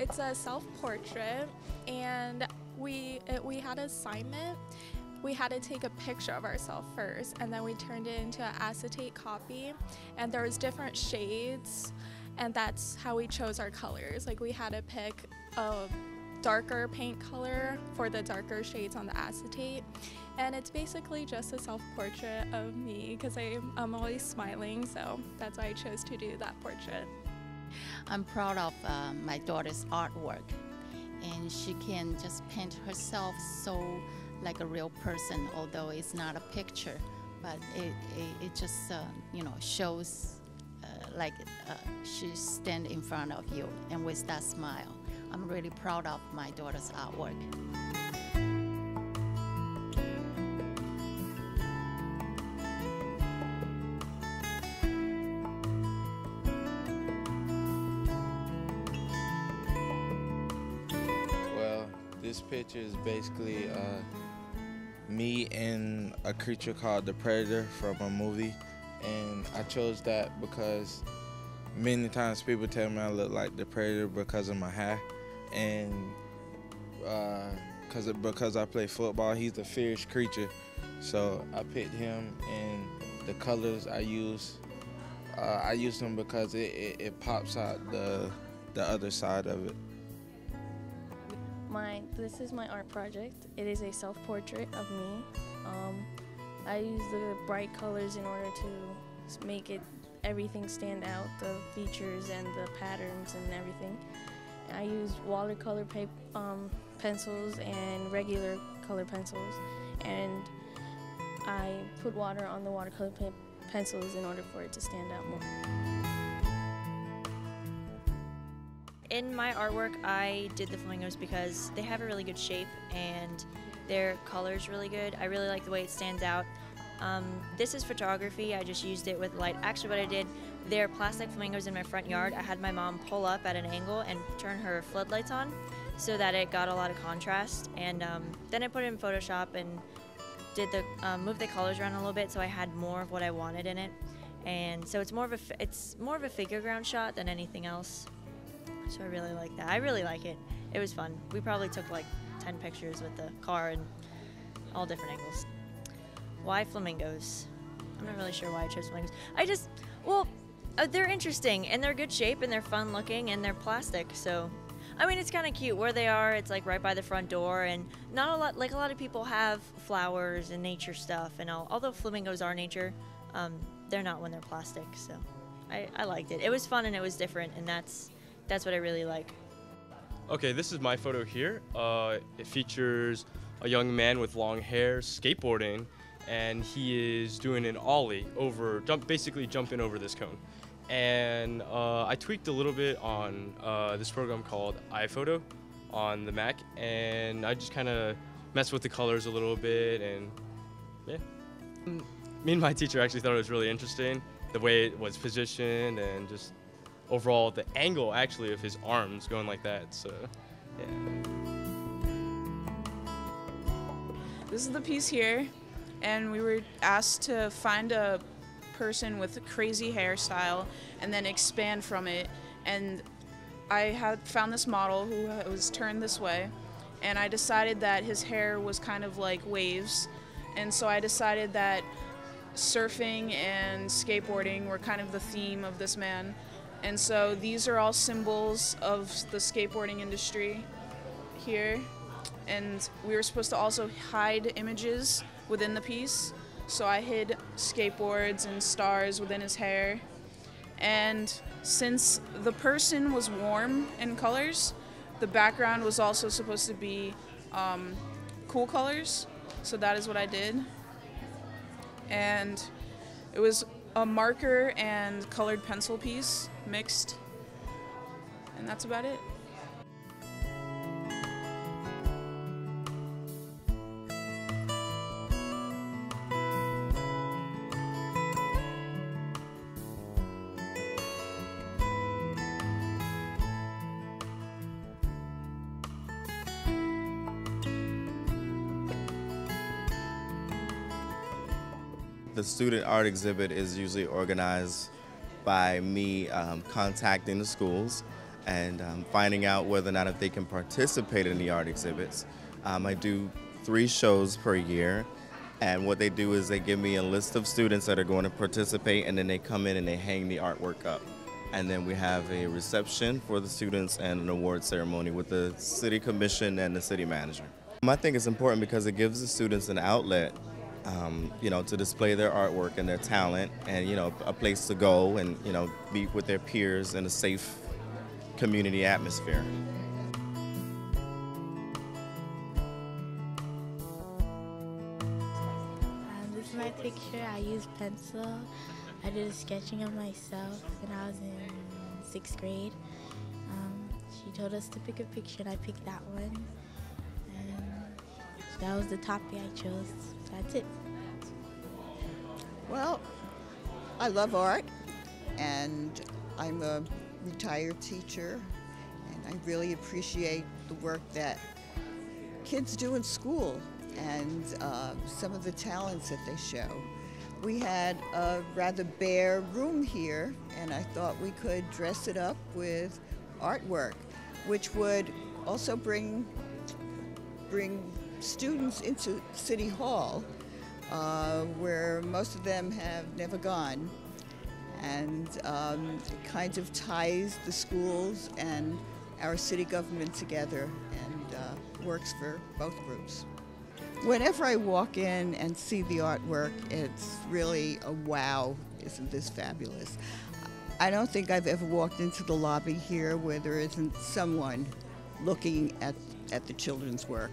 it's a self-portrait, and we had an assignment. We had to take a picture of ourselves first, and then we turned it into an acetate copy, and there was different shades, and that's how we chose our colors. Like, we had to pick a darker paint color for the darker shades on the acetate, and it's basically just a self-portrait of me because I'm always smiling, so that's why I chose to do that portrait. I'm proud of my daughter's artwork, and she can just paint herself so like a real person, although it's not a picture, but it just you know, shows like she stand in front of you, and with that smile. I'm really proud of my daughter's artwork. Well, this picture is basically me and a creature called the Predator from a movie, and I chose that because many times people tell me I look like the Predator because of my hair, and because I play football, he's a fierce creature, so I picked him, and the colors I use them because it pops out the other side of it. This is my art project. It is a self-portrait of me. I use the bright colors in order to make everything stand out, the features and the patterns and everything. I use watercolor pencils and regular color pencils, and I put water on the watercolor pencils in order for it to stand out more. In my artwork, I did the flamingos because they have a really good shape and their color's really good. I really like the way it stands out. This is photography. I just used it with light. Actually, what I did, they're plastic flamingos in my front yard. I had my mom pull up at an angle and turn her floodlights on so that it got a lot of contrast. And then I put it in Photoshop and did moved the colors around a little bit so I had more of what I wanted in it. And so it's more of a figure ground shot than anything else. So I really like that. I really like it. It was fun. We probably took like 10 pictures with the car and all different angles. Why flamingos? I'm not really sure why I chose flamingos. Well, they're interesting and they're good shape and they're fun looking and they're plastic. So, I mean, it's kind of cute where they are. It's like right by the front door, and not a lot. Like a lot of people have flowers and nature stuff, and although flamingos are nature, they're not when they're plastic. So, I liked it. It was fun and it was different, and that's what I really like. Okay, this is my photo here. It features a young man with long hair skateboarding, and he is doing an ollie basically jumping over this cone. And I tweaked a little bit on this program called iPhoto on the Mac, and I just kind of messed with the colors a little bit, and yeah. Me and my teacher actually thought it was really interesting, the way it was positioned and just overall the angle actually of his arms going like that, so yeah. This is the piece here, and we were asked to find a person with a crazy hairstyle and then expand from it, and I had found this model who was turned this way, and I decided that his hair was kind of like waves, and so I decided that surfing and skateboarding were kind of the theme of this man. And so these are all symbols of the skateboarding industry here. And we were supposed to also hide images within the piece. So I hid skateboards and stars within his hair. And since the person was warm in colors, the background was also supposed to be cool colors. So that is what I did. And it was a marker and colored pencil piece mixed, and that's about it. The student art exhibit is usually organized by me contacting the schools and finding out whether or not if they can participate in the art exhibits. I do 3 shows per year, and what they do is they give me a list of students that are going to participate, and then they come in and they hang the artwork up. And then we have a reception for the students and an award ceremony with the city commission and the city manager. I think it's important because it gives the students an outlet, you know, to display their artwork and their talent, and, you know, a place to go and, you know, meet with their peers in a safe community atmosphere. This is my picture. I used pencil. I did a sketching of myself when I was in 6th grade. She told us to pick a picture, and I picked that one. And that was the topic I chose. So that's it. Well, I love art, and I'm a retired teacher, and I really appreciate the work that kids do in school and some of the talents that they show. We had a rather bare room here, and I thought we could dress it up with artwork, which would also bring students into City Hall, where most of them have never gone, and kind of ties the schools and our city government together, and works for both groups. Whenever I walk in and see the artwork, it's really a wow, isn't this fabulous? I don't think I've ever walked into the lobby here where there isn't someone looking at the children's work,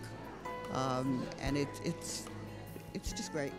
and it's just great.